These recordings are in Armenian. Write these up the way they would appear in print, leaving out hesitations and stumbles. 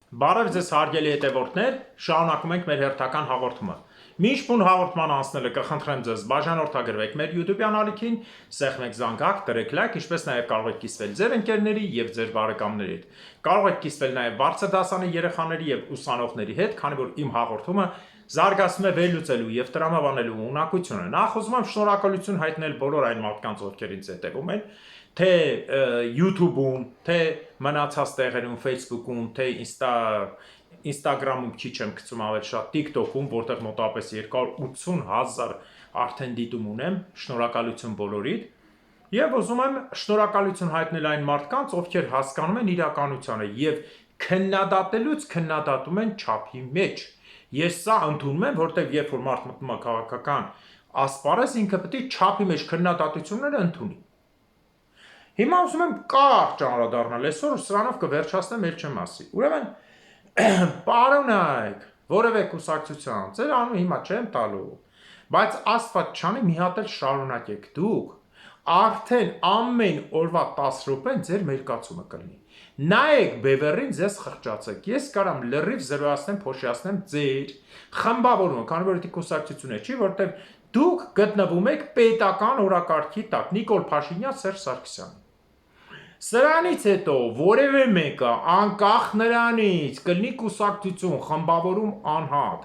Բարև ձեզ հարգելի հետևորդներ, շարունակում ենք մեր հերթական հաղորդումը։ Մինչ բուն հաղորդման անցնելը կխնդրեմ ձեզ բաժանորդագրվեք մեր YouTube-յան ալիքին, սեղմեք զանգակ, դրեք լայք, ինչպես նաև կարող եք կիսվել ձեր ընկերների եւ ձեր բարեկամների հետ։ Կարող եք կիսվել նաև բարձր դասանի երեխաների եւ ուսանողների հետ, քանի որ իմ հաղորդումը զարգացնում է վերլուծելու եւ տրամաբանելու ունակությունը։ Նախ ուզում եմ շնորհակալություն հայտնել բոլոր այն մարդկանց, ովքեր ինձ հետևում են, թե YouTube-ում, թե մնացած տեղերում, Facebook-ում, թե Instagram-ում քիչ եմ գցում ավելի շատ, TikTok-ում, որտեղ մոտավորապես 280,000 արդեն դիտում ունեմ, շնորհակալություն բոլորիդ։ Եվ ուզում եմ շնորհակալություն հայտնել այն մարդկանց, ովքեր հասկանում են իրականությունը եւ քննադատելուց քննադատում են չափի մեջ։ Ես սա ընդունում եմ, որտեղ երբ որ մարդ մտնում է քաղաքական ասպարեզ, ինքը պետք է չափի մեջ քննադատությունները ընդունի։ Հիմա ուզում եմ կարճ անդրադառնալ այսօր սրանով կվերջացնեմ Էլչե մասի։ Ուրեմն պարոնայք, որևէ կուսակցության, ձեր անունը հիմա չեմ տալու, բայց Աստված չանի մի հատ էլ շարունակեք դուք, արդեն ամեն օրվա 10 րոպեն ձեր մերկացումը կլինի։ Նայեք բևեռին ձեզ խղճացեք։ Ես կարամ լրիվ զրոյացնեմ, փոշիացնեմ ձեր խմբավորումը, քանի որ դա կուսակցություն է, չի, որտեղ դուք գտնվում եք պետական օրակարգի տակ, Նիկոլ Փաշինյան, Սերժ Սարգսյան։ Սրանից հետո որևէ մեկը անկախ նրանից կլինի կուսակցություն, խմբավորում անհատ։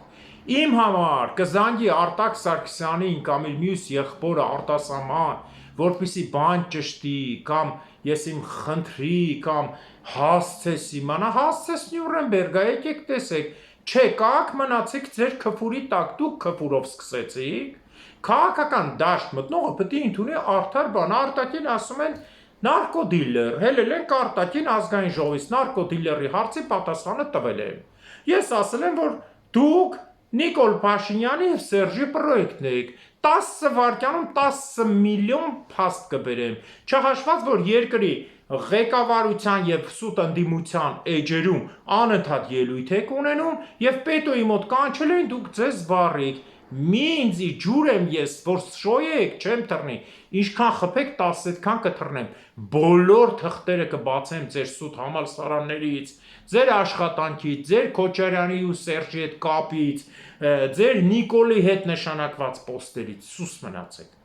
Իմ համար կզանգի Արտակ Սարգսյանին կամ իր մյուս եղբորը արտասահման, որպեսզի բան ճշտի, կամ ես իմ խնդրի, կամ հասցես իմանա, հասցես Նյուրնբերգ, եկեք տեսեք, չէ, կաք մնացեք ձեր քֆուրի տակ, դուք քֆուրով սկսեցիք, քաղաքական դաշտ մտնողը պետք է ընդունի արդար բան, Արտակին ասում են նարկոդիլեր, հելել ենք Արտակին ազգային ժողովից, նարկոդիլերի հարցի պատասխանը տվել եմ։ Ես ասել եմ, որ դուք Նիկոլ Փաշինյանի եւ Սերժի պրոյեկտն եք, 10 վայրկյանում 10 միլիոն փաստ կբերեմ, չհաշված, որ երկրի ղեկավարության եւ սուտ ընդդիմության էջերում անընդհատ ելույթ եք ունենում եւ պետոյի մոտ կանչել են դուք ձեզ զբաղեք, մի ինձի ջուր եմ ես, որ շոյեք, չեմ թռնի, ինչքան խփեք 10 այդքան կթռնեմ, բոլոր թղթերը կբացեմ ձեր սուտ համալսարաններից, ձեր աշխատանքից, ձեր Քոչարյանի ու Սերժի հետ կապից, ձեր Նիկոլի հետ նշանակված պոստերից, սուս մնացեք։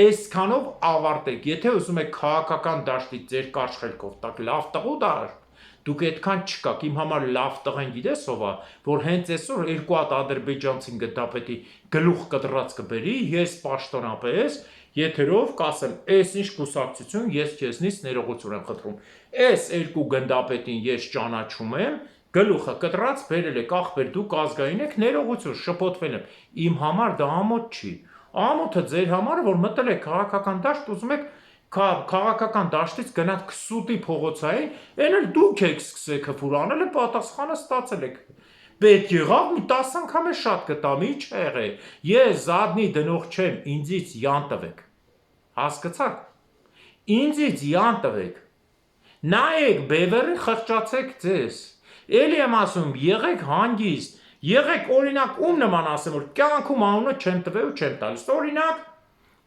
Այսքանով ավարտեք, եթե ուզում եք քաղաքական դաշտից ձեր կարճ խելքով տակ լավ տղու դաշտ, դուք այդքան չկաք, իմ համար լավ տղեն գիտես ով է, որ հենց այսօր երկու հատ ադրբեջանցին գնդապետի գլուխ կտրած կբերի, ես պաշտոնապես եթերով կասեմ, այս ինչ կուսակցություն, ես քեզնից ներողություն եմ խնդրում, այս երկու գնդապետին ես ճանաչում եմ, գլուխը կտրած բերել եք, ախպեր դուք ազգային եք, ներողություն, շփոթվել եմ, իմ համար դա ամոթ չի, ամոթը ձեր համար է, որ մտել եք քաղաքական դաշտ, ուզում եք քաղաքական դաշտից գնաք քսուտի փողոցային, այն էլ դուք եք սկսել քֆուր անել, պատասխանը ստացել եք։ Պետք եղավ մի 10 անգամ է շատ կտամ, ինչ եղե։ Ես զադնի դնող չեմ, ինձից յան տվեք։ Հասկացաք։ Ինձից յան տվեք։ Նայեք բևեռին խղճացեք ձեզ։ Էլի եմ ասում, եղեք հանգիստ, եղեք օրինակ ում նման ասեմ, որ կյանքում անունը չեմ տվել ու չեմ տալիս։ Օրինակ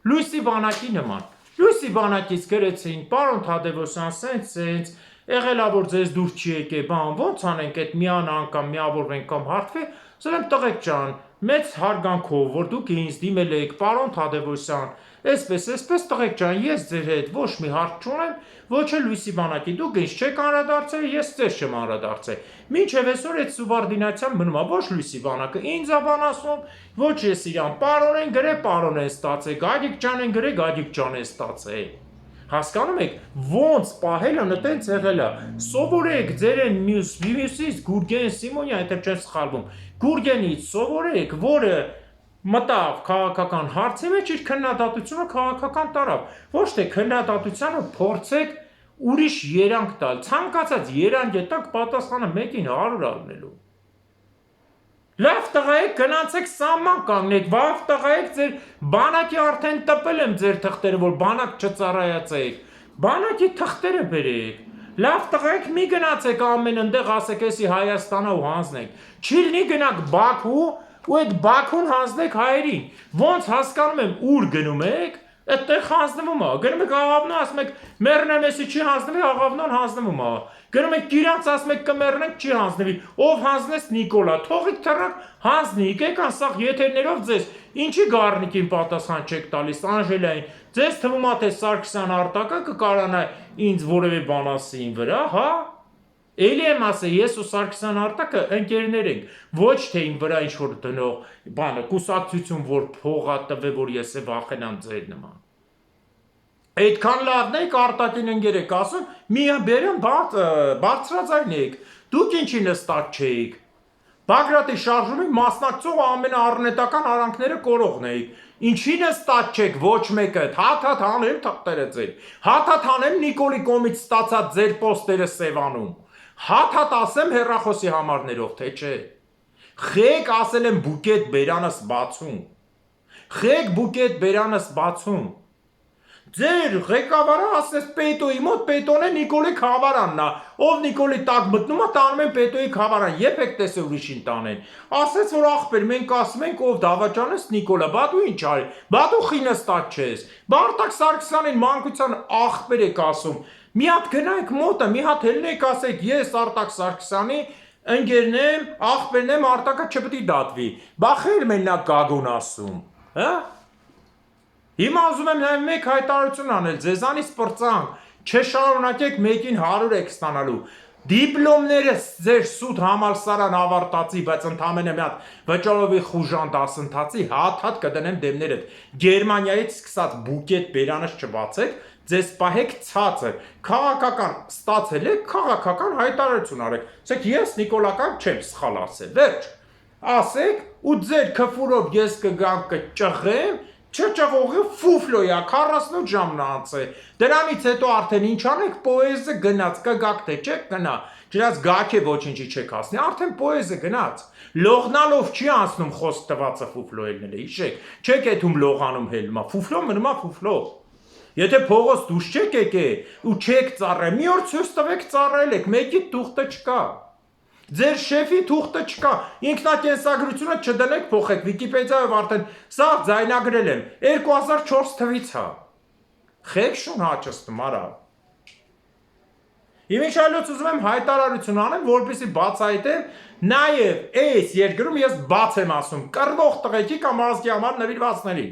Լույսի բանակի նման։ Լույսի բանակից գրեցին, պարոն Թադևոսյան, սենց, եղելա որ ձեզ դուր չի եկե, բան, ոնց անենք այդ միան անգամ միավորվենք կամ հարթվի, ասել եմ տղեկ ջան, մեծ հարգանքով, որ դուք ինձ դիմել եք, պարոն Թադևոսյան, այսպես տղեկ ջան, ես ձեր հետ ոչ մի հարց չունեմ, ոչ էլ Լույսի բանակի, դուք ինձ չեք անդրադարձել, ես ձեզ չեմ անդրադարձել։ Մինչև այսօր այդ սուբորդինացիան մնում է, ոչ Լույսի բանակը ինձ է բան ասում, ոչ ես իրան պարոն են գրե, պարոն են ստացել, Գագիկ ջան են գրե, Գագիկ ջան են ստացել։ Հասկանում եք, ոնց պահելը նտենց եղել է։ Սովորեք ձեր են մյուսից Գուրգեն Սիմոնյան, եթե չեմ սխալվում, Գուրգենից սովորեք, որը մտավ քաղաքական հարցի մեջ իր քննադատությունը քաղաքական տարավ։ Ոչ թե քննադատությանը փորձեք ուրիշ երանգ տալ, ցանկացած երանգ տակ պատասխանը 1-ին 100 առնելու։ Լավ տղայեք գնացեք սահման կանգնեք, վաղ տղայեք ձեր բանակի արդեն տպել եմ ձեր թղթերը, որ բանակ չծառայացեք, բանակի թղթերը բերեք, լավ տղայեք մի գնացեք ամեն ընդեղ ասեք էսի Հայաստանա ու հանձնեք, չի լինի գնաք Բաքու ու այդ Բաքուն հանձնեք հայերին, ոնց հասկանում եմ ուր գնում եք, Այդտեղ հանձնվում է, գնում եք աղավնո, ասում եք մեռնեմ, էսի չի հանձնվի, աղավնոն հանձնվում է։ Գնում եք Կիրանց, ասում եք կմեռնենք, չի հանձնվի։ Ով հանձնեց Նիկոլա, թողիկ թռակ հանձնի, եկեք ասախ եթերներով ձեզ, ինչի գառնիկին պատասխան չեք տալիս, Անժելային, ձեզ թվում է թե Սարգսյան Արտակը կկարանա ինձ որևէ բան ասի ին վրա, հա։ Էլի եմ ասել, ես ու Սարգսյան Արտակը ընկերներ ենք, ոչ թե իմ վրա ինչ-որ դնող բանը, կուսակցություն, որ փողա տվե, որ ես է վախենամ ձեր նման։ Այդքան լավն եք Արտակին ընկեր եք ասում, մի բերեմ բարձրաձայն եք, դուք ինչի նստած չէիք։ Բագրատի շարժումի մասնակցող ամենաառնետական արանքները կորողն էիք։ Ինչի նստած չեք ոչ մեկը, հաթաթ անեմ թղթերը ձեր, հաթաթ անեմ Նիկոլի կողմից ստացած ձեր պոստերը Սևանում, հաթաթ ասեմ հեռախոսի համարներով, թե չէ։ Խեք ասել եմ բուկետ բերանս բացում, խեք բուկետ բերանս բացում, ձեր ղեկավարը ասես պետոյի մոտ, պետոն է Նիկոլի խավարանն է, ով Նիկոլի տակ մտնում է, տանում են պետոյի խավարան, երբ եք տեսել ուրիշին տանեն, ասեց որ ախպեր, մենք ասում ենք ով դավաճանես Նիկոլա, բա դու ինչ արի, բա դու խինստած չես, Արտակ Սարգսյանին մանկության ախպեր եք ասում, մի հատ գնայք մոտը, մի հատ ելնեք ասեք ես Արտակ Սարգսյանի ընկերն եմ, ախպերն եմ, Արտակը չպետք է դատվի, բա խեր մենակ գագոն ասում, հա։ Հիմա ուզում եմ նաև մեկ հայտարարություն անել, ձեզանից պրծանք, չշարունակեք մեկին 100 եք ստանալու, դիպլոմները ձեր սուտ համալսարան ավարտածի, բայց ընդամենը մի հատ վճարովի խուժան դասընթացի հատ կդնեմ դեմներդ, Գերմանիայից սկսած բուկետ բերանս չբացեք, ձեզ պահեք ցածր, քաղաքական ստացել եք, քաղաքական հայտարարություն արեք, ասեք ես Նիկոլական չեմ սխալ ասել, վերջ, ասեք ու ձեր քֆուրով ես կգամ կճղեմ, չճղողը ֆուֆլոյա 48 ժամն անց է, դրանից հետո արդեն ինչ անեք, պոեզը գնաց, կգաք թե չեք գնա, չնայած գաք է ոչինչի չեք հասնի, արդեն պոեզը գնաց, լողնալով չի անցնում խոսք տվածը ֆուֆլո ելնել է, հիշեք, չեք եթում լողանում հելմա, ֆուֆլո մնում է ֆուֆլո, եթե փողոց դուշ չեք եկե ու չեք ծառել, մի օր ցույց տվեք ծառել եք, մեկի թուղթը չկա, ձեր շեֆի թուղթը չկա, ինքնակենսագրությունը չդնեք փոխեք, Վիկիպեդիայով արդեն սա ձայնագրել եմ, 2004 թվից հա, խեք շուն հաճս տմարա, Իմ ինչ այլոց ուզում եմ հայտարարություն անեմ, որպեսզի բացահայտեմ, նաև այս երկրում ես բաց եմ ասում, կռվող տղեկի կամ ազգի համար նվիրվածներին,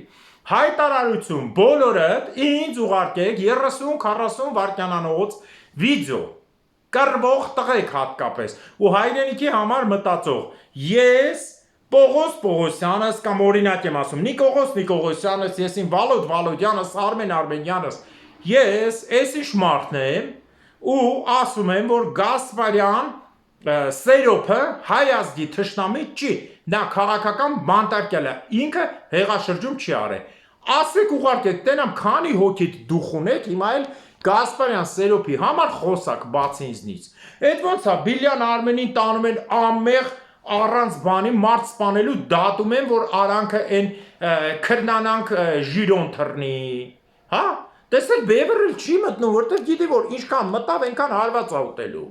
հայտարարություն բոլորդ ինձ ուղարկեք 30-40 վայրկյանանոց վիդեո, կռվող տղեկ հատկապես ու հայրենիքի համար մտածող ես Պողոս Պողոսյանս կամ օրինակ եմ ասում Նիկողոս Նիկողոսյանս ես իմ Վալոդ Վալոդյանս Արմեն Արմենյանս ես էսիշ մարդն եմ ու ասում եմ որ Գասպարյան Սերոփը հայ ազգի թշնամի չի նա քաղաքական բանտարկյալ է ինքը հեղաշրջում չի արել ասեք ուղարկեք տենամ քանի հոգիդ դուխ ունեք հիմա էլ Գասպարյան Սերոփի համար խոսակ բաց ինձնից այդ ոնց է Բիլյան Արմենին տանում են ամեղ առանց բանի մարդ սպանելու դատում են որ արանքը այն քրնանանք ժիրոն թռնի հա տեսեք բևրը չի մտնում որտեղ գիտի որ ինչքան մտավ այնքան հարված է ուտելու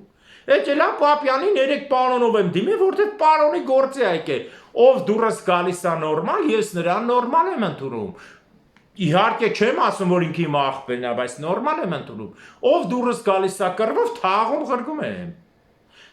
եկելա Պապյանին 3 պարոնով եմ դիմի որտեղ պարոնի գործի է եկել ով դուրս գալիս է նորմալ ես նրան նորմալ եմ ընդունում Իհարկե չեմ ասում որ ինքը իմ աղբերն է, բայց նորմալ եմ ընդունում ով դուրս գալիս է կռվով թաղում ղրգում եմ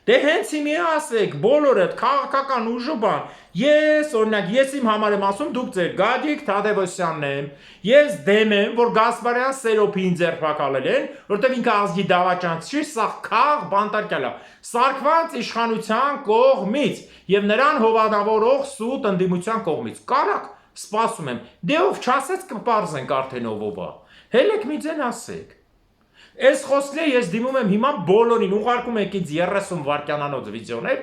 Դե հենց իմի ասեք բոլորդ քաղաքական ուժու բան ես օրինակ ես իմ համար եմ ասում դուք ձեր Գագիկ Թադևոսյանն եմ ես դեմ եմ որ Գասպարյան Սերոփին ձերբակալել են որտեղ ինքը ազգի դավաճանց չի սա քաղ բանտարկյալ է սարկված իշխանության կողմից եւ նրան հովանավորող սուտ ընդդիմության կողմից կարակ Սպասում եմ, դե ով չասեց կպարզենք արդեն ով է, հելեք մի ձեն ասեք, ես խոսքն է ես դիմում եմ հիմա բոլորին ուղարկում եք ինձ 30 վայրկյանանոց վիդեոներ,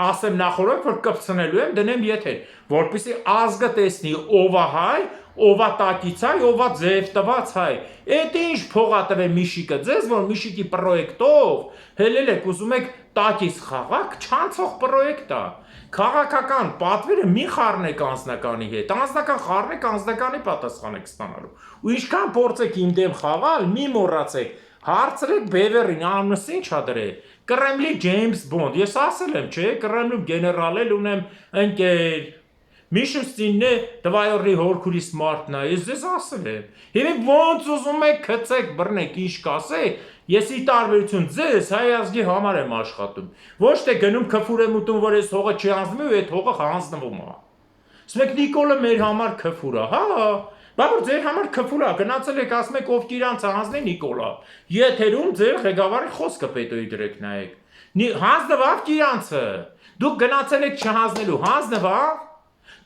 ասեմ նախորդ որ կպցնելու եմ դնեմ եթեր, որպեսզի ազգը տեսնի ով է հայ, ով է տակից հայ, ով է ձև տված հայ, այդ ինչ փողա տվե Միշիկը, ձեզ որ Միշիկի պրոյեկտով հելել եք ուզում եք տակից խաղաք, չանցող պրոյեկտ է Քաղաքական պատվերը մի խառնեք անձնականի հետ, անձնական խառնեք անձնականի պատասխան եք ստանալու։ Ու ինչքան փորձեք իմ դեմ խաղալ, մի մոռացեք, հարցրեք Բևերին, անունս ինչ ա դրել։ Կրեմլի Ջեյմս Բոնդ, ես ասել եմ, չէ, Կրեմլում գեներալ էլ ունեմ ընկեր։ Միշուստինն է տվայորի հորքուրիս մարդն է, ես ձեզ ասել եմ։ Հիմի ոնց ուզում եք քցեք, բռնեք, ինչ կասեք, ես ի տարբերություն ձեզ հայ ազգի համար եմ աշխատում։ Ոչ թե գնում քֆուր եմ ուտում, որ այս հողը չի հանձնվում, ու այդ հողը հանձնվում է։ Ասում եք Նիկոլը մեր համար քֆուր է, հա։ Բա որ ձեր համար քֆուր է, գնացել եք ասում եք ով իրանց հանձնի Նիկոլա։ Եթերում ձեր ղեկավարի խոսքը պետոյի դրեք նայեք։ Հանձնվավ իրանցը։ Դուք գնացել եք չհանձնելու, հանձնվավ։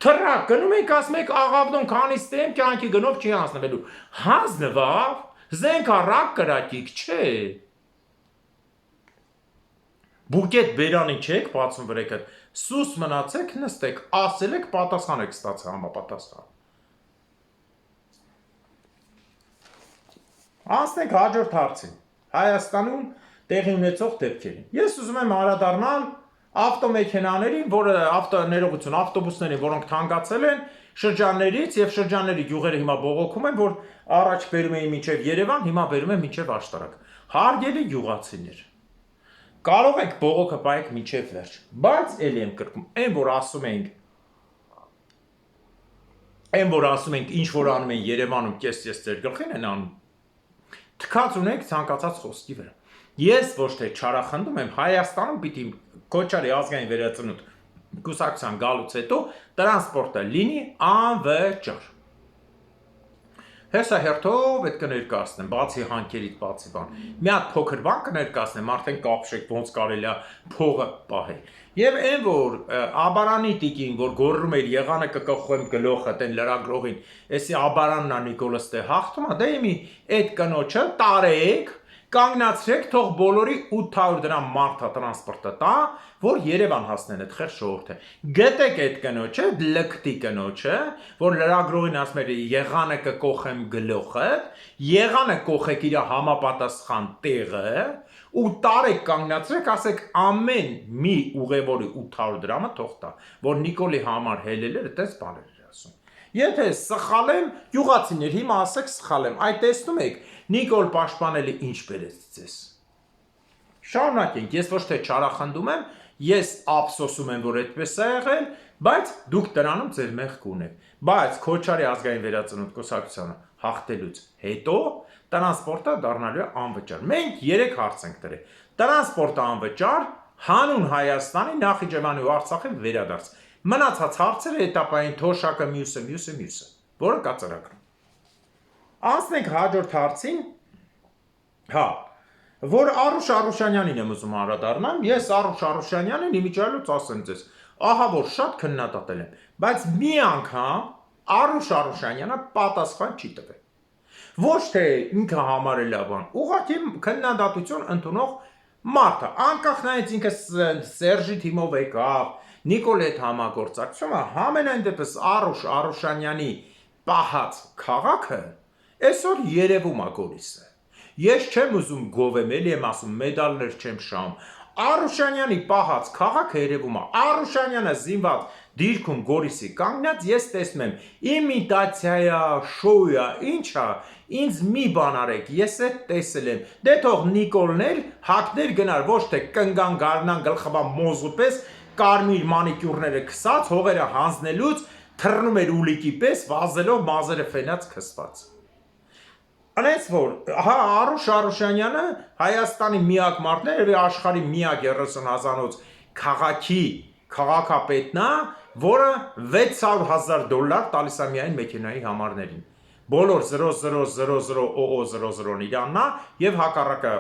Թռակ, գնում եք ասում եք աղավնոն քանից տեմ կյանքի գնով չի հանձնվելու։ Հանձնվավ, զենք առակ կրակիկ, չէ։ Բուկետ բերանին չեք բացում վրեքը, սուս մնացեք, նստեք, ասել եք, պատասխան եք ստացել համապատասխան։ Անցնենք հաջորդ հարցին։ Հայաստանում տեղի ունեցող դեպքերին։ Ես ուզում եմ անդրադառնալ ավտոմեքենաներին, որը ներողություն, ավտոբուսներին, որոնք թանկացել են շրջաններից եւ շրջանների գյուղերը հիմա բողոքում են, որ առաջ բերում էին մինչեւ Երևան, հիմա բերում են մինչեւ Աշտարակ։ Հարգելի գյուղացիներ, կարող եք բողոքը պայեք մինչեւ վերջ, բայց ելի եմ կրկնում, այն որ ասում ենք ինչ որ անում են Երևանում, կես ձեր գլխին են անում, թքած ունենք ցանկացած խոսքի վրա։ Ես ոչ թե չարախնդում եմ, Հայաստանում պիտի Քոչարի ազգային վերածնունդ կուսակցության գալուց հետո տրանսպորտը լինի անվճար։ Հեսա հերթով պետք է ներկայացնեմ, բացի հանքերից, բացի բան։ Մի հատ փոքր բան կներկայացնեմ, արդեն կապշեք ոնց կարելի է փողը պահել։ Եվ այն որ աբարանի տիկին, որ գոռում էր եղանը կկոխեմ գլոխը, տեն լրագրողին, էսի աբարանն է Նիկոլս դե հաղթում է, դե իմի այդ կնոջը տարեք, կանգնացրեք, թող բոլորի 800 դրամ մարդա տրանսպորտը տա, որ Երևան հասնեն այդ խեղճ ժողովուրդը։ Գտեք այդ կնոջը, լկտի կնոջը, որ լրագրողին ասում էր եղանը կկոխեմ գլոխը, եղանը կոխեք իր համապատասխան տեղը, ու տարեք կանգնացրեք, ասեք ամեն մի ուղևորի 800 դրամը թող տա, որ Նիկոլի համար հելել էր, այդպես բաներ էր ասում։ Եթե սխալ եմ, գյուղացիներ, հիմա ասեք սխալ եմ, այդ տեսնում եք, Նիկոլ պաշտպանելը ինչ բերեց ձեզ։ Շարունակենք, ես ոչ թե չարախնդում եմ, ես ափսոսում եմ, որ այդպես է եղել, բայց դուք դրանում ձեր մեղք ունեք։ Բայց Քոչարի ազգային վերածնունդ կուսակցությանը հաղթելուց հետո տրանսպորտը դառնալու է անվճար։ Մենք 3 հարց ենք դրել։ Տրանսպորտը անվճար, հանուն Հայաստանի, Նախիջևանի ու Արցախի վերադարձ։ Մնացած հարցերը հետապային թոշակը մյուսը, որը կա ծրագրում։ Անցնենք հաջորդ հարցին, հա, որ Արուշ Արուշանյանին եմ ուզում անդրադառնամ, ես Արուշ Արուշանյանին իմիջիալուց ասեմ ձեզ, ահա որ շատ քննադատել եմ, բայց մի անգամ Արուշ Արուշանյանը պատասխան չի տվել։ Ոչ թե ինքը համարել է բան, ուղղակի քննադատություն ընդունող մարդը, անկախ նայած ինքը Սերժի թիմով եկավ, Նիկոլ հետ համագործակցումը, համենայն դեպս Արուշ Արուշանյանի պահած քաղաքը այսօր երևում է Գորիսը։ Ես չեմ ուզում գովեմ, էլի եմ ասում, մեդալներ չեմ շահում։ Արուշանյանի պահած քաղաքը երևում է։ Արուշանյանը զինված դիրքում Գորիսի կանգնած, ես տեսնում եմ, իմիտացիա, շոուա, ինչա, ինձ մի բան արեք, ես այդ տեսել եմ։ Դե թող Նիկոլներ, հակներ գնար, ոչ թե կնգան գարնան գլխավա մոզու պես, կարմիր մանիկյուրները քսած, հողերը հանձնելուց, թռնում էր ուլիկի պես, վազելով մազերը ֆենած քսված։ Անենց որ, հա, Արուշ Արուշանյանը Հայաստանի միակ մարդն է, եւ աշխարհի միակ 30,000-ից քաղաքի քաղաքապետն է, որը $600,000 տալիս է միայն մեքենայի համարներին։ Բոլոր 000000-ն իրանն է եւ հակառակը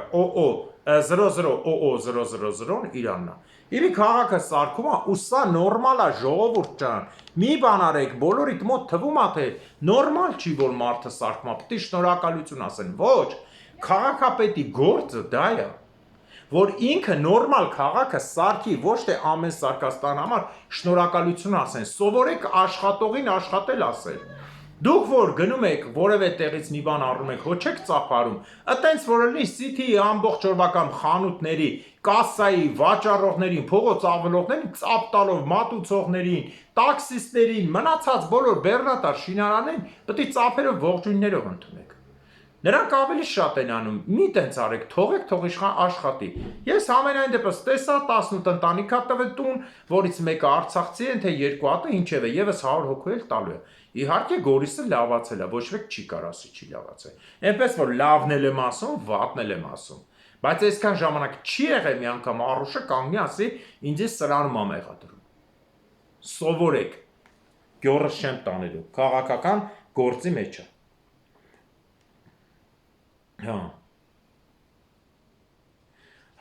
000000-ն իրանն է։ Իրի քաղաքը սարքում է, ու սա նորմալ է, ժողովուրդ ջան։ Մի բան արեք, բոլորիդ մոտ թվում է թե նորմալ չի, որ մարդը սարքում է, պետք է շնորհակալություն ասեն։ Ոչ, քաղաքապետի գործը դա է, որ ինքը նորմալ քաղաքը սարքի, ոչ թե ամեն սարկաստան համար շնորհակալություն ասեն։ Սովորեք աշխատողին աշխատել ասել։ Դուք որ գնում եք որևէ տեղից մի բան առնում եք, ոչ եք ծափարում, այտենց որ լինի City-ի ամբողջ օրվա կամ խանութների, կասայի, վաճառողներին, փողոց ավելողներին, ծափ տալով մատուցողներին, տաքսիստերին, մնացած բոլոր բեռնատար շինարաններին, պետք է ծափերով ողջույններով ընդունեք։ Նրանք ավելի շատ են անում, մի տենց արեք, թողեք, թող աշխատի։ Ես ամենայն դեպս տեսա 18 ընտանիք տվել տուն, որից մեկը արցախցի են, թե երկու հատը ինչև է, եւս 100 հոգու էլ տալու է։ Իհարկե Գորիսը լավացել է, ոչ մեկ չի կարող ասի չի լավացել։ Այնպես որ լավն էլ եմ ասում, վատն էլ եմ ասում։ Բայց այսքան ժամանակ չի եղել մի անգամ Արուշը կանգնի ասի, ինձ սրանում ա մեղադրում։ Սովորեք։ Գյորս չեմ տանելու, քաղաքական գործի մեջ է։ Հա։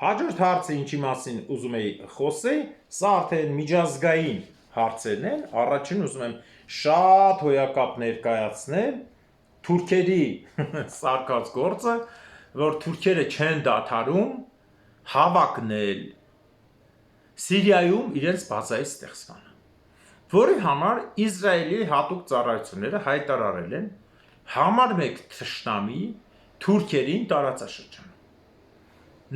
Հաջորդ հարցը ինչի մասին ուզում էի խոսեի, սա արդեն միջազգային հարցերն են, առաջին ուզում եմ շատ հոյակապ ներկայացնել թուրքերի սարկած գործը, որ թուրքերը չեն դադարում հավակնել Սիրիայում իրենց բազայի ստեղծմանը, որի համար Իսրայելի հատուկ ծառայությունները հայտարարել են համար մեկ թշնամի թուրքերին տարածաշրջանում։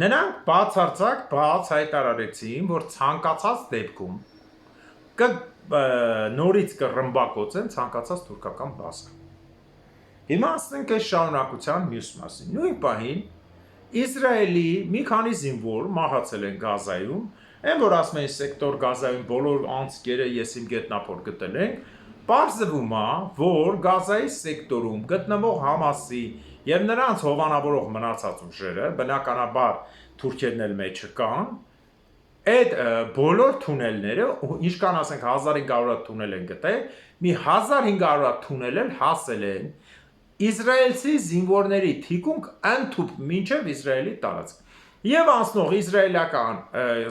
Նրանք բացարձակ բաց հայտարարեցին, որ ցանկացած դեպքում նորից կռմբակոծեն ցանկացած թուրքական բազա։ Հիմա ասենք այս շարունակության մյուս մասին։ Նույն պահին Իսրայելի մի քանի զինվոր մահացել են Գազայում, այն որ ասում են սեկտոր Գազայում բոլոր անցքերը ես իմ գետնափոր գտել ենք, պարզվում է, որ Գազայի սեկտորում գտնվող Համասի եւ նրանց հովանավորող մնացած ուժերը, բնականաբար թուրքերն էլ մեջը կան, այդ բոլոր թունելները, ինչքան ասենք 1500 թունել են գտել, մի 1500 թունել էլ հասել են Իսրայելցի զինվորների թիկունք ընդཐུպ մինչև Իսրայելի տարածք։ Եվ անցնող իսրայելական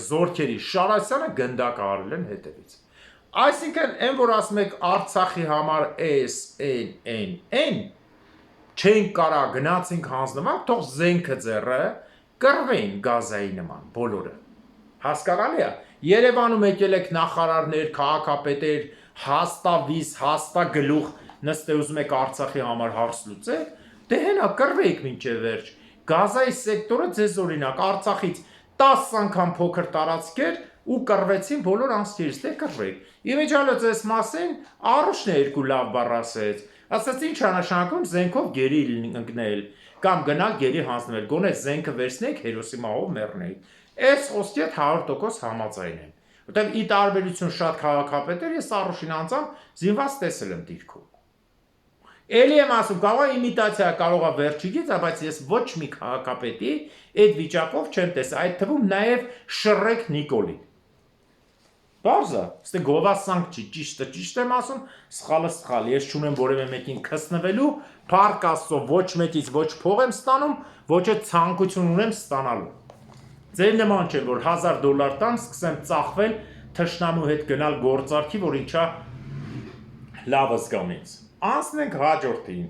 զորքերի շարասյանը գնդակ արել են հետևից։ Այսինքն, այն որ ասում եք Արցախի համար n չենք կարա գնացինք հանձնվանք, թող զենքը ձեռը կռվեին Գազայի նման բոլորը։ Հասկանալի է։ Երևանում եկել եք նախարարներ, քաղաքապետեր, հաստավիզ, հաստագլուխ նստե ուզում եք Արցախի համար հարց լուծել, դե հենա կռվեիք մինչև վերջ։ Գազայի սեկտորը ձեզ օրինակ Արցախից 10 անգամ փոքր տարածքեր ու կռվեցին բոլոր անցքերից, դե կռվեիք։ Իմիջիալը ձեզ մասին Արուշն է երկու լավ բառ ասեց, ասաց ինչ նշանակում զենքով գերի ընկնել կամ գնալ գերի հանձնվել, գոնե զենքը վերցնեք հերոսի մահով մեռնեիք։ Այս խոսքի հետ 100% համաձայն եմ։ Որտեղ ի տարբերություն շատ քաղաքապետեր ես Արուշին անձամբ զինված տեսել եմ դիրքում։ Էլի եմ ասում, կարող է իմիտացիա, կարող է վերջիկից, բայց ես ոչ մի քաղաքապետի այդ վիճակով չեմ տեսել, այդ թվում նաև Շռեք Նիկոլին։ Բարձա, ստե գովասանք չի, ճիշտը ճիշտ եմ ասում, սխալը սխալ, ես չունեմ որևէ մեկին քսնվելու, փառք Աստծո, ոչ մեկից ոչ փող եմ ստանում, ոչ է ցանկություն ունեմ ստանալու։ Ձեր նման չէ, որ $1000 տամ, սկսեմ ծախվել թշնամու հետ գնալ գործարքի, որ ինչա լավը զգամ ինձ։ Անցնենք հաջորդին,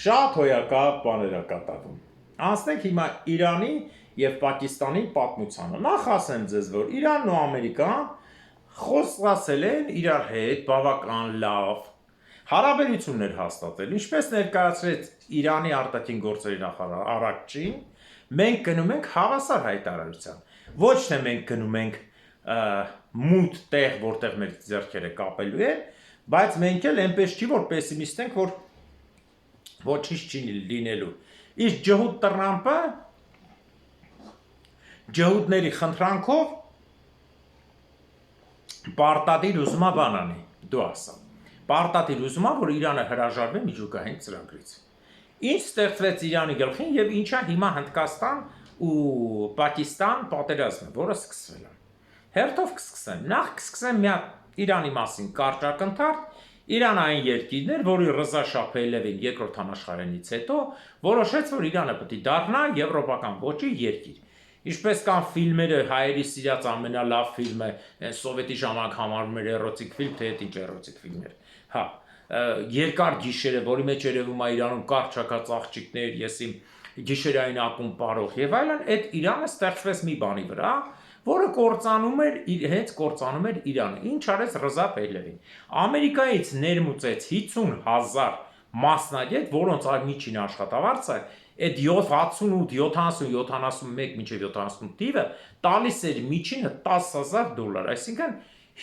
շատ հոյակապ բաներ է կատարվում։ Անցնենք հիմա Իրանի եւ Պակիստանի պատմությանը։ Նախ ասեմ ձեզ, որ Իրանն ու Ամերիկան խոսացել են իրար հետ բավական լավ հարաբերություններ հաստատել, ինչպես ներկայացրեց Իրանի արտաքին գործերի նախարար Արաքչին, մենք գնում ենք հավասար հայտարարության։ Ոչ թե մենք գնում ենք մութ տեղ, որտեղ մեր ձեռքերը կապելու են, բայց մենք էլ այնպես չի, որ պեսիմիստ ենք, որ ոչինչ չի լինելու։ Իսկ ջհուդ Տրամպը ջհուդների խնդրանքով պարտադիր ուզում է բան անի, դու ասա։ Պարտադիր ուզում է, որ Իրանը հրաժարվի միջուկային ծրագրից։ Ինչ ստեղծվեց Իրանի գլխին եւ ինչա հիմա Հնդկաստան ու Պակիստան պատերազմը, որը սկսվել է։ Հերթով կսկսեմ։ Նախ կսկսեմ մի հատ Իրանի մասին կարճակնթարթ, Իրան այն երկիրն էր, որի Ռզա Շահ Փեհլևին երկրորդ համաշխարհայինից հետո որոշեց, որ Իրանը պետք է դառնա եվրոպական ոճի երկիր։ Ինչպես կան ֆիլմերը, հայերի սիրած ամենալավ ֆիլմը, սովետի ժամանակ համարվում էր էրոտիկ ֆիլմ, թե ինչ էրոտիկ ֆիլմեր։ Հա, երկար գիշերը, որի մեջ երևում է Իրանում կարճակած աղջիկներ, ես իմ գիշերային ակումբ պարող եւ այլն, այդ Իրանը ստեղծվեց մի բանի վրա, որը կործանում էր, հենց կործանում էր Իրանը։ Ինչ արեց Ռզա Փեհլևին։ Ամերիկայից ներմուծեց 50,000 մասնագետ, որոնց միջին աշխատավարձը այդ 68, 70, 71 մինչև 70 տիվը տալիս էր միջինը $10,000, այսինքն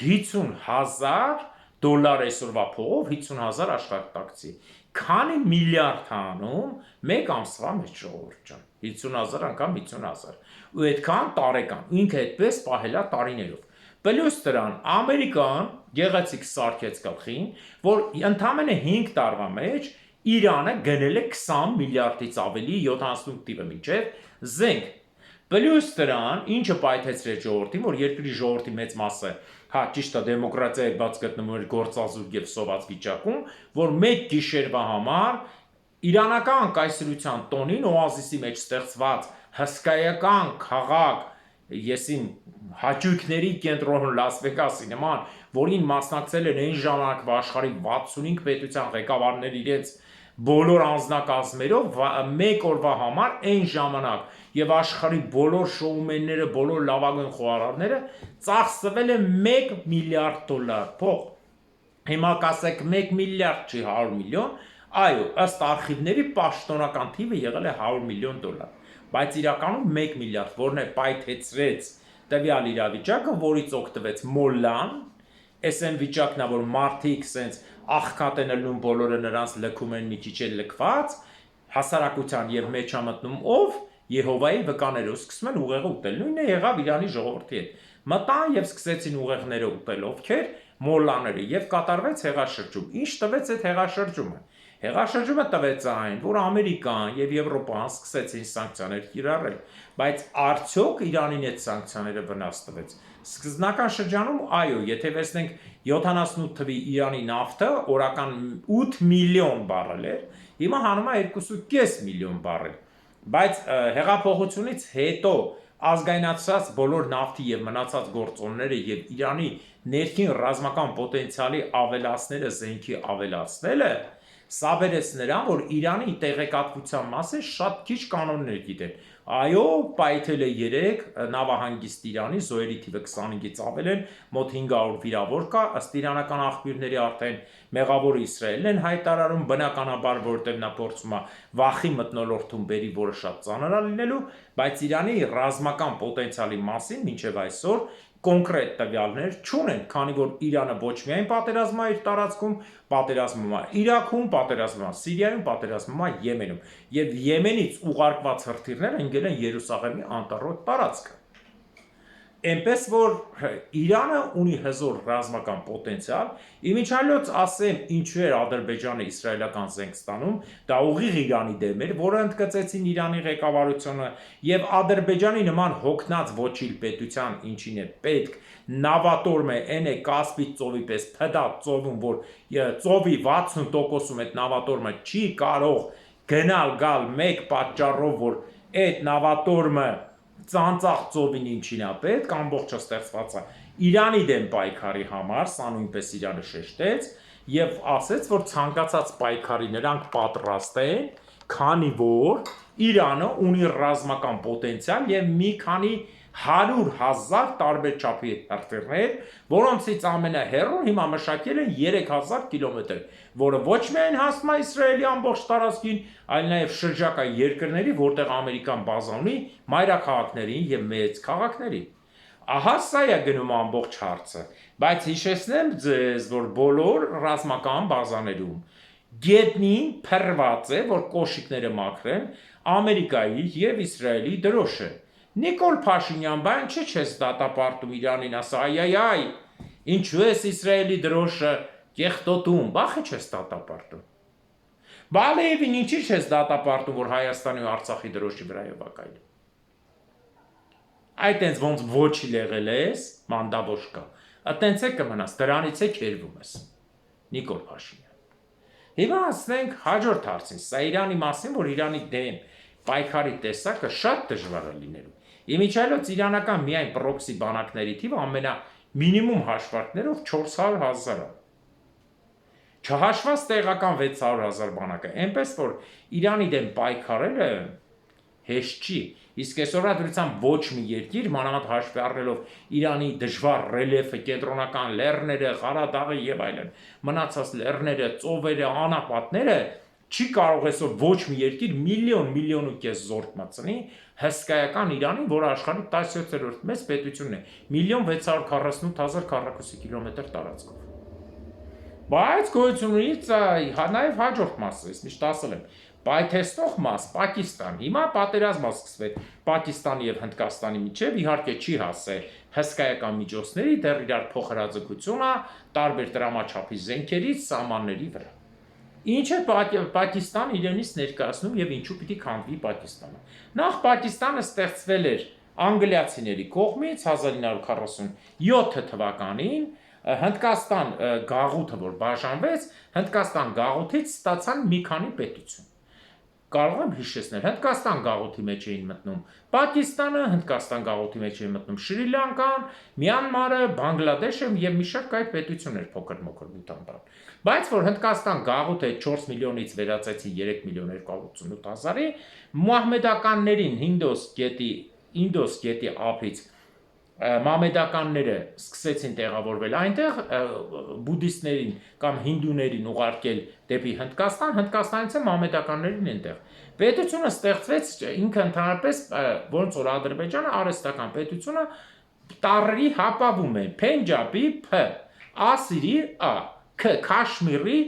$50,000 այսօրվա փողով 50,000 աշխատակցի։ քանի միլիարդ հանում մեկ ամսվա մեջ ժողովուրդ ջան 50,000 անգամ 50,000 ու այդքան տարեկան ինքը այդպես պահելա տարիներով Պլյուս դրան Ամերիկան գեղեցիկ սարքեց գլխին որ ընդամենը 5 տարվա մեջ Իրանը գնել է 20 միլիարդից ավելի 78 տիպը միջև զենք Պլյուս դրան ինչը պայթեցրեց ժողովրդին որ երկրի ժողովրդի մեծ մասը հա ճիշտ է դեմոկրատիայի բաց գտնվում էր գործազուրկ եւ սոված վիճակում որ մեկ գիշերվա համար իրանական կայսրության տոնին օազիսի մեջ ստեղծված հսկայական քաղաք եսին հաճույքների կենտրոն Լաս Վեգասի նման որին մասնակցել են այն ժամանակվա աշխարհի 65 պետության ղեկավարներ իրենց բոլոր անձնակազմերով մեկ օրվա համար այն ժամանակ եւ աշխարհի բոլոր շոումենները բոլոր լավագույն խոհարարները ծախսվել է 1 միլիարդ դոլար փող հիմա կասեք 1 միլիարդ չի 100 միլիոն այո ըստ արխիվների պաշտոնական թիվը եղել է 100 միլիոն դոլար բայց իրականում 1 միլիարդ որն է պայթեցրեց տվյալ իրավիճակը որից օգտվեց մոլլան Էսեն վիճակն է որ մարդիկ սենց աղքատ են ելնում բոլորը նրանց լքում են մի քիչ էլ լքված հասարակության եւ մեջ ամտնում ով Եհովայի վկաները սկսում են ուղեղը ուտել նույնը եղավ Իրանի ժողովրդի հետ մտան եւ սկսեցին ուղեղները ուտել ովքեր մոլլաները եւ կատարվեց հեղաշրջում ինչ տվեց այդ հեղաշրջումը Հեղաշրջումը տվեց այն, որ Ամերիկան եւ Եվրոպան սկսեցին սանկցիաներ կիրառել, բայց արդյոք Իրանին այդ սանկցիաները վնաս տվեց։ Սկզբնական շրջանում այո, եթե վերցնենք 78 թվի Իրանի նավթը օրական 8 միլիոն բարել էր, հիմա հանում է 2.5 միլիոն բարել։ Բայց հեղափոխությունից հետո ազգայնացած բոլոր նավթի եւ մնացած գործոնները եւ Իրանի ներքին ռազմական պոտենցիալի ավելացնելը, զենքի ավելացնելը Սա բերեց նրան, որ Իրանի տեղեկատվության մասը շատ քիչ կանոններ գիտեն։ Այո, պայթել է 3 նավահանգիստ Իրանի, զոհերի թիվը 25-ից ավել են, մոտ 500 վիրավոր կա, ըստ իրանական աղբյուրների արդեն մեղավորը Իսրայելն են հայտարարում, բնականաբար, որտեղ նա փորձում է վախի մթնոլորտում բերի, որը շատ ծանր է լինելու, բայց Իրանի ռազմական պոտենցիալի մասին մինչև այսօր կոնկրետ տվյալներ չունեն, քանի որ Իրանը ոչ միայն պատերազմում է իր տարածքում, պատերազմում է Իրաքում, պատերազմում է Սիրիայում, պատերազմում է Եմենում, եւ Եմենից ուղարկված հրթիռները ընկել են Երուսաղեմի անտառոտ տարածքը։ Այնպես որ Իրանը ունի հզոր ռազմական պոտենցիալ, իմիջիայլոց ասեմ ինչու էր Ադրբեջանը իսրայելական զենք ստանում, դա ուղիղ Իրանի դեմ էր, որը ընդգծեցին Իրանի ղեկավարությունը եւ Ադրբեջանի նման հոգնած ոչիլ պետության ինչին է պետք նավատորմ է այն է Կասպից ծովի պես փդատ ծովում, որ ծովի 60%-ում այդ նավատորմը չի կարող գնալ գալ մեկ պատճառով, որ այդ նավատորմը ծանծաղ ծովին ինչին է պետք, ամբողջը ստեղծված է Իրանի դեմ պայքարի համար, սա նույնպես Իրանը շեշտեց եւ ասեց, որ ցանկացած պայքարի նրանք պատրաստ են, քանի որ Իրանը ունի ռազմական պոտենցիալ եւ մի քանի 100,000 տարբեր չափի հրթիռներ, որոնցից ամենահեռուն հիմա մշակել են 3000 կիլոմետր, որը ոչ միայն հասնում է Իսրայելի ամբողջ տարածքին, այլ նաև շրջակա երկրների, որտեղ Ամերիկան բազա ունի, մայրաքաղաքներին եւ մեծ քաղաքներին։ Ահա սա է գնում ամբողջ հարցը, բայց հիշեցնեմ ձեզ, որ բոլոր ռազմական բազաներում գետնին փռված է, որ կոշիկները մաքրեն Ամերիկայի եւ Իսրայելի դրոշը։ Նիկոլ Փաշինյան, բան չէ չես դատապարտում Իրանին, ասա այ, ինչու ես Իսրայելի դրոշը կեղտոտում, բախը չես դատապարտում։ Բալեևին ինչի չես դատապարտում, որ Հայաստանի ու Արցախի դրոշի վրայով ակայլում։ Այդ այնց ոնց ոչի եղել ես, մանդավոշկա, այտենց է կմնաս, դրանից է քերվում ես, Նիկոլ Փաշինյան։ Հիմա ասենք հաջորդ հարցին, սա Իրանի մասին, որ Իրանի դեմ պայքարի տեսակը շատ դժվար է լինելու։ Իմիջիայլոց իրանական միայն պրոքսի բանակների թիվը ամենա մինիմում հաշվարկներով 400,000 է։ Չհաշված տեղական 600,000 բանակը, այնպես որ Իրանի դեմ պայքարելը հեշտ չի, իսկ այսօրադրությամբ ոչ մի երկիր, մանավանդ հաշվի առնելով Իրանի դժվար ռելիեֆը, կենտրոնական լեռները, Ղարաբաղը եւ այլն, մնացած լեռները, ծովերը, անապատները չի կարող այսօր ոչ մի երկիր միլիոն ու կես զորք մտցնի հսկայական Իրանին, որը աշխարհի 17-րդ մեծ պետությունն է, 1,648,000 քառակուսի կիլոմետր տարածքով։ Բայց գոյությունից նաև հաջորդ մասը, ես միշտ ասել եմ, պայթեստող մաս Պակիստան։ Հիմա պատերազմը սկսվել Պակիստանի եւ Հնդկաստանի միջև, իհարկե չի հասել հսկայական միջոցների, դեռ իրար փոխհրաձգությունը տարբեր դրամաչափի զենքերից, սահմանների վրա։ Ինչ է Պակիստան իրենից ներկայացնում եւ ինչու պիտի քանդվի Պակիստանը։ Նախ Պակիստանը ստեղծվել էր անգլիացիների կողմից 1947 թվականին Հնդկաստան գաղութը, որ բաժանվեց, Հնդկաստան գաղութից ստացան մի քանի պետություն։ Կարող եմ հիշեցնել, Հնդկաստան գաղութի մեջ էին մտնում Պակիստանը, Հնդկաստան գաղութի մեջ էին մտնում Շրի Լանկան, Մյանմարը, Բանգլադեշը եւ մի շարք այլ պետություններ փոքր-մոքր բութան։ Բայց որ Հնդկաստան գաղութը 4 միլիոնից վերածեցին 3 միլիոն 288 հազարի, մահմեդականներին Ինդոս գետի ափից մամեդականները սկսեցին տեղավորվել այնտեղ, բուդդիստներին կամ հինդուներին ուղարկել դեպի Հնդկաստան, Հնդկաստանից է մամեդականներին այնտեղ։ Պետությունը ստեղծվեց ինքը ընդհանրապես, ոնց որ Ադրբեջանը արհեստական պետությունը տառերի հապավում է Փենջաբի Փ, Ասիրի Ա, Քաշմիրի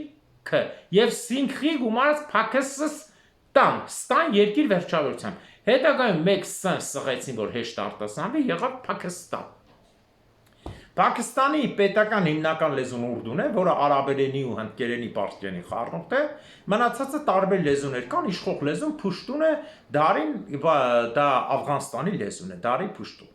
K եւ Սինգխի գումարած Փակստան, ստան երկիր վերջավորությամբ։ Հետագայում մեկ սն սղեցին, որ հեշտ արտասանվի, եղավ Փակստան։ Պակիստանի պետական հիմնական լեզուն ուրդուն է, որը արաբերենի ու հնդկերենի պարսկերենի խառնուրդ է, մնացածը տարբեր լեզուներ կան, իշխող լեզուն փուշտուն է, դա Աֆղանստանի լեզուն է, դարի փուշտու։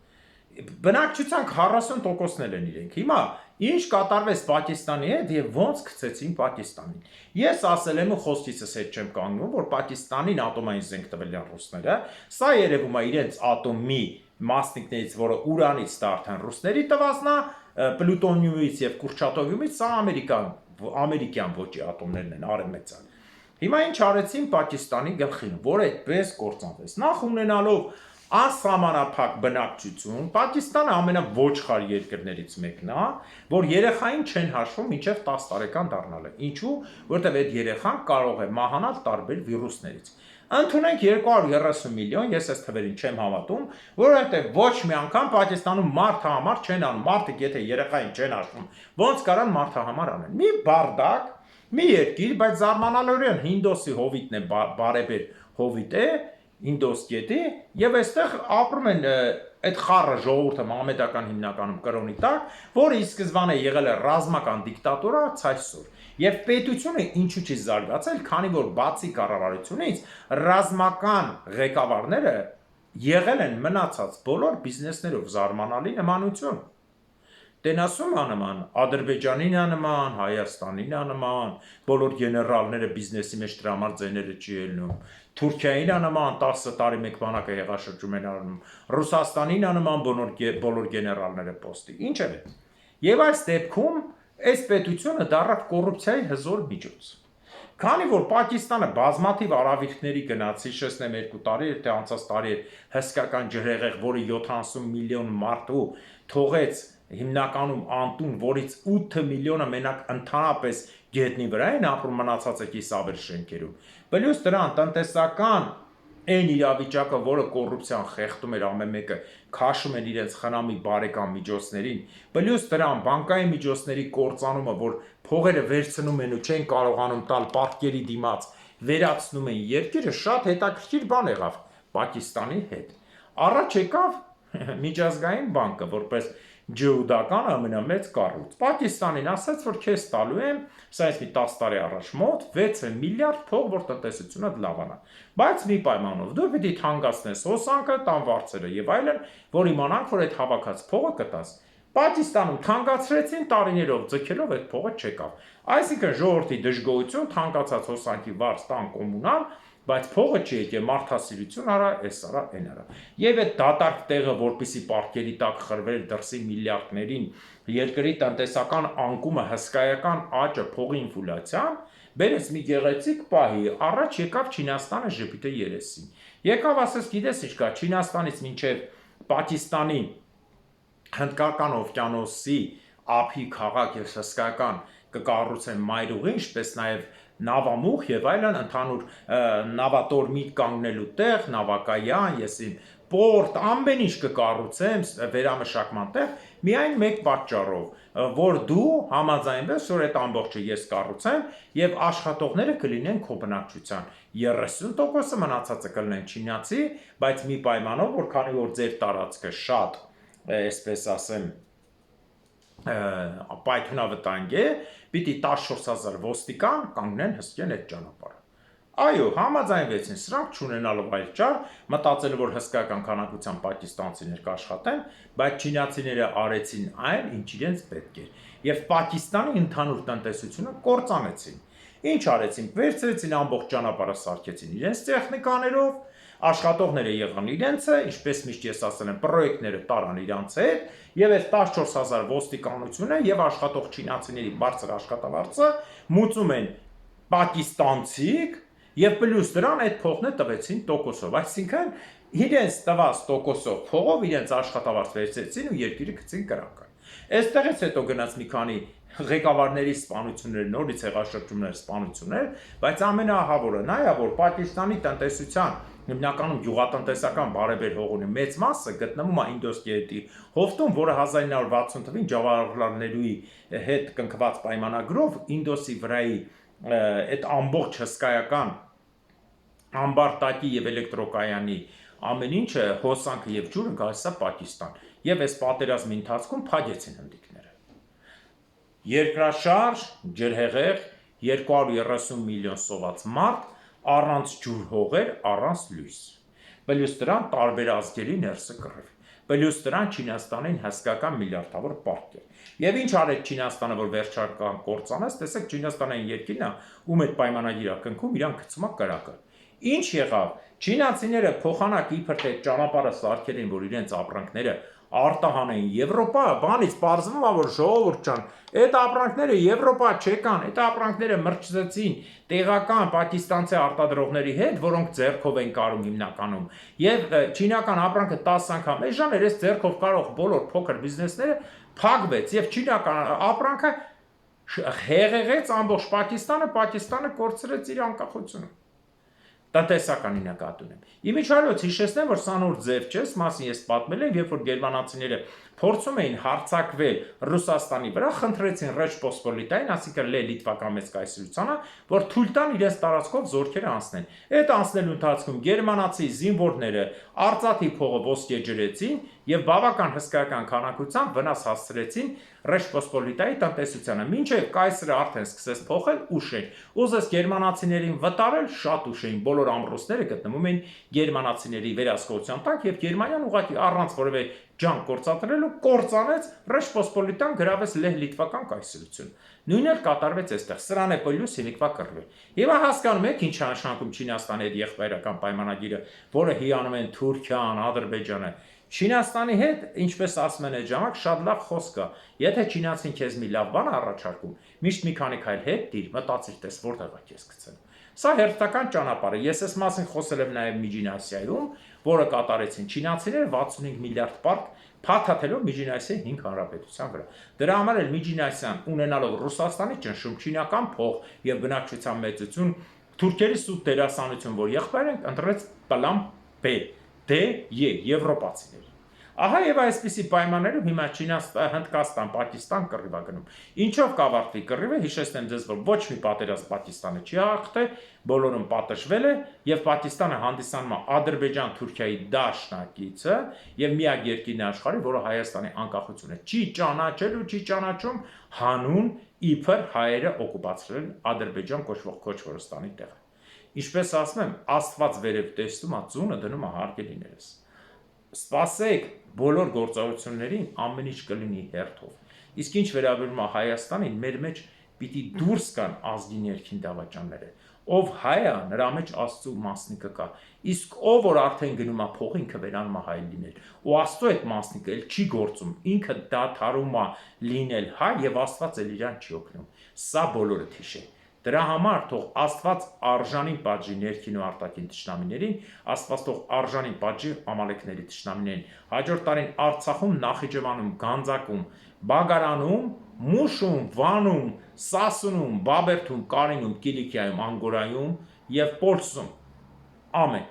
Բնակչության 40%-ն են իրենք։ Հիմա ինչ կատարվեց Պակիստանի հետ եւ ոնց գցեցին Պակիստանին։ Ես ասել եմ ու խոսքիցս հետ չեմ կանգնում, որ Պակիստանին ատոմային զենք տվել են ռուսները, սա երևում է իրենց ատոմի մասնիկներից, որը ուրանից դա արդեն ռուսների տվածնա, պլուտոնիումից եւ կուրչատովիումից, սա ամերիկյան ոճի ատոմներն են, արևմտյան։ Հիմա ինչ արեցին Պակիստանի գլխին, որ այդպես կործանվեց։ Նախ ունենալով անսահմանափակ բնակչություն, Պակիստանը ամենաոչխար երկրներից մեկն է, որ երեխային չեն հաշվում մինչև 10 տարեկան դառնալը։ Ինչու՞, որտեղ այդ երեխան կարող է մահանալ տարբեր վիրուսներից։ Ընդունենք 230 միլիոն, ես այս թվերին չեմ հավատում, որովհետև ոչ մի անգամ Պակիստանում մարդահամար չեն անում, մարդիկ եթե երեխային չեն հաշվում, ոնց կարան մարդահամար անեն։ Մի բարդակ, մի երկիր, բայց զարմանալիորեն Հինդոսի հովիտն է, բարեբեր հովիտ է, Ինդոս գետի, եւ այստեղ ապրում են այդ խառը ժողովուրդը մամեդական հիմնականում կրոնի տակ, որը ի սկզբանե եղել է ռազմական դիկտատուրա, ցայսօր։ Եվ պետությունը ինչու չի զարգացել, քանի որ բացի կառավարությունից ռազմական ղեկավարները եղել են մնացած բոլոր բիզնեսներով զարմանալի նմանություն։ Տենասում անման, Ադրբեջանին անման, Հայաստանին անման, բոլոր գեներալները բիզնեսի մեջ դրա համար ձեները չի ելնում։ Թուրքիային անման 10 տարի մեկ բանակը հեղաշրջում են անում, Ռուսաստանին անման բոլոր գեներալները պոստի։ Ինչևէ։ Եվ այս դեպքում այս պետությունը դառավ կոռուպցիայի հզոր միջոց։ Քանի որ Պակիստանը բազմաթիվ արավիրքների գնաց, հիշեցնեմ 2 տարի էր, թե անցած տարի էր հսկական ջրհեղեղ, որը 70 միլիոն մարդու թողեց հիմնականում անտուն, որից 8 միլիոնը մենակ ընդհանրապես գետնի վրա են ապրում, մնացածը կիսավեր շենքերում։ Պլյուս դրան տնտեսական այն իրավիճակը, որը կոռուպցիան խեղդում էր ամեն մեկը, քաշում են իրենց խնամի բարեկամ միջոցներին, պլյուս դրան բանկային միջոցների կործանումը, որ փողերը վերցնում են ու չեն կարողանում տալ պարտքերի դիմաց, վերացնում են երկիրը, շատ հետաքրքիր բան եղավ Պակիստանի հետ։ Առաջ եկավ միջազգային բանկը, որպես ջհուդական ամենամեծ կառույց։ Պակիստանին ասաց, որ քեզ տալու եմ, սա այս մի 10 տարի առաջ մոտ 6 միլիարդ փող, որ տնտեսությունը լավանա։ Բայց մի պայմանով, դու պիտի թանկացնես հոսանքը, տան վարձերը եւ այլն, որ իմանանք, որ այդ հավաքած փողը կտաս։ Պակիստանում թանկացրեցին տարիներով, ձգելով այդ փողը չեկավ։ Այսինքն ժողովրդի դժգոհություն, թանկացած հոսանքի վարձ տան կոմունալ, բայց փողը չի եկել, մարդասիրություն արա, էս արա, այն արա։ Եվ այդ դատարկ տեղը, որպիսի պարտքերի տակ խրվել դրսի միլիարդներին, երկրի տնտեսական անկումը, հսկայական աճը, փողի ինֆլյացիան, բերեց մի գեղեցիկ պահի, առաջ եկավ Չինաստանը ժպիտը երեսին։ Եկավ ասես, գիտես ինչ կա, Չինաստանից մինչև Պակիստանի Հնդկական օվկիանոսի ափի քաղաք եւ հսկայական կկառուցեն մայրուղի, ինչպես նաեւ նավամուխ եւ այլն, ընդհանուր նավատորմի կանգնելու տեղ, նավակայան, եսին պորտ, ամեն ինչ կկառուցեմ, վերամշակման տեղ, միայն մեկ պատճառով, որ դու համաձայնվես, որ այդ ամբողջը ես կառուցեմ եւ աշխատողները կլինեն քո բնակչության 30%-ը մնացածը կլինեն չինացի, բայց մի պայմանով, որ քանի որ ձեր տարածքը շատ, այսպես ասեմ, պայթյունավտանգ է, պիտի 14,000 ոստիկան կանգնեն հսկեն այդ ճանապարհը։ Այո, համաձայնվեցին սրանք չունենալով այլ ճար, մտածելով, որ հսկայական քանակությամբ պակիստանցիներ կաշխատեն, բայց չինացիները արեցին այն, ինչ իրենց պետք էր, եւ Պակիստանի ընդհանուր տնտեսությունը կործանեցին։ Ինչ արեցին, վերցրեցին ամբողջ ճանապարհը սարքեցին իրենց տեխնիկաներով, աշխատողները եղան իրենցը, ինչպես միշտ ես ասել եմ, պրոյեկտները տարան իրանց հետ, եւ այս 14,000 ոստիկանությունը եւ աշխատող չինացիների բարձր աշխատավարձը մուծում են պակիստանցիք եւ պլյուս դրան այդ փողն տվեցին տոկոսով, այսինքն իրենց տված տոկոսով փողով իրենց աշխատավարձ վերցրեցին ու երկիրը գցին կրակը։ Այստեղից հետո գնաց մի քանի ղեկավարների սպանություններ, նորից հեղաշրջումներ, սպանություններ, բայց ամենաահավորը նա է, որ Պակիստանի տնտեսության հիմնականում գյուղատնտեսական բարեբեր հողունի մեծ մասը գտնվում է Ինդոս գետի հովտում, որը 1960 թվականին Ջավահարլալ Ներուի հետ կնքված պայմանագրով Ինդոսի վրայի այդ ամբողջ հսկայական ամբարտակի եւ էլեկտրոկայանի ամեն ինչը հոսանքը եւ ջուրը գալիս է Պակիստան եւ այս պատերազմի ընթացքում փակեցին հնդիկները երկրաշարժ ջրհեղեղ 230 միլիոն սոված մարդ առանց ջուր հողեր առանց լույս պլյուս դրան տարբեր ազգերի ներսը կռվի պլյուս դրան Չինաստանին հսկական միլիարդավոր պարտքեր եւ ինչ արեց Չինաստանը որ վերջական կործանեց տեսեք Չինաստանային երկիրն է ում այդ պայմանագիրը կնքում իրան գցում է կրակը ինչ եղավ չինացիները փոխանակ իբր թե ճանապարհը սարքել են որ իրենց ապրանքները արտահանեն Եվրոպա, բանից պարզվում է, որ ժողովուրդ ջան, այդ ապրանքները Եվրոպա չեկան, այդ ապրանքները մրցեցին տեղական պակիստանցի արտադրողների հետ, որոնք ձեռքով են կարում հիմնականում, եւ չինական ապրանքը 10 անգամ էժան էր, այս ձեռքով կարող բոլոր փոքր բիզնեսները փակվեց, եւ չինական ապրանքը հեղեղեց ամբողջ Պակիստանը կորցրեց իր անկախությունը։ Տնտեսականի նկատի ունեմ։ Իմիջիայլոց հիշեցնեմ, որ սա նոր ձև չէ, մասին ես պատմել եմ, երբ որ գերմանացիները փորձում էին հարձակվել Ռուսաստանի վրա, խնդրեցին Ռեջ Պոսպոլիտային, այսինքն Լիտվական մեծ կայսրությանը, որ թույլ տան իրենց տարածքով զորքերը անցնեն։ Այդ անցնելու ընթացքում գերմանացի զինվորները արծաթի փողը ոսկե ջրեցին եւ բավական հսկայական քանակությամբ վնաս հասցրեցին Ռեջ Պոսպոլիտայի տնտեսությանը։ Մինչև կայսրը արդեն սկսեց փոխել ուշ էին։ Ուզես գերմանացիներին վտարել շատ ուշ էին։ Բոլոր ամրոցները գտնվում էին գերմանացիների վերահսկողության տակ եւ Գերմանիան ուղղակի առանց որևէ ջանք կործանելու կործանեց Ռեջ Պոսպոլիտան գրավեց Լիտվական կայսրություն։ Նույնը կատարվեց այստեղ։ Սրան է պլյուս հիմիկվա կռվի։ Եվ հասկանում եք ինչ նշանակում Չինաստանի հետ եղբայրական պայմանագիրը, որը հիանում են Թուրքիան, Ադրբեջանը։ Չինաստանի հետ, ինչպես ասում են այդ ժամանակ, շատ լավ խոսք կա։ Եթե չինացին քեզ մի լավ բան առաջարկում, միշտ մի քանի քայլ հետ դիր, մտածիր տես որտեղ է քեզ գցել։ Սա հերթական ճանապարհ է։ Ես այս մասին խոսել եմ նաև Միջին Ասիայում, որը կատարեցին չինացիները 65 միլիարդ պարկ փաթաթելով Միջին Ասիայի 5 հանրապետության վրա։ Դրա համար էլ Միջին Ասիան ունենալով Ռուսաստանի ճնշում չինական փող եւ բնակչության մեծություն, թուրքերի սուտ դերասանություն, որ եղբայր են, ընտրեց պլան B, D, E, եվրոպացիներ։ Ահա եւ այսպիսի պայմաններում հիմա Չինաստան, Հնդկաստան, Պակիստան կռիվ է գնում։ Ինչով կավարտվի կռիվը, հիշեցնեմ ձեզ, որ ոչ մի պատերազմ Պակիստանը չի հաղթել, բոլորում պատժվել է եւ Պակիստանը հանդիսանում է Ադրբեջան-Թուրքիայի դաշնակիցը եւ միակ երկիրն է աշխարհի, որը Հայաստանի անկախությունը չի ճանաչել ու չի ճանաչում հանուն իբր հայերը օկուպացրել Ադրբեջան կոչվող Քոչվորստանի տեղը։ Ինչպես ասում եմ, Աստված վերև տեսնում է, ծունը դնում է հարկելիներս։ Սպասեք բոլոր գործողություններին ամեն ինչ կլինի հերթով։ Իսկ ինչ վերաբերում է Հայաստանին, մեր մեջ պիտի դուրս գան ազգի ներքին դավաճանները։ Ով հայ է, նրա մեջ Աստծո մասնիկը կա։ Իսկ ով որ արդեն գնում է փող, ինքը վերանում է հայ լինել։ Ու Աստծո այդ մասնիկը էլ չի գործում, ինքը դադարում է լինել հայ եւ Աստված էլ իրան չի օգնում։ Սա բոլորը թիշե։ Դրա համար թող Աստված արժանին պատժի ներքին ու արտաքին թշնամիներին, Աստված թող արժանին պատժի ամալեկների թշնամիներին։ Հաջորդ տարին Արցախում, Նախիջևանում, Գանձակում, Բագարանում, Մուշում, Վանում, Սասունում, Բաբերդում, Կարինում, Կիլիկիայում, Անգորայում եւ Պոլսում։ Ամեն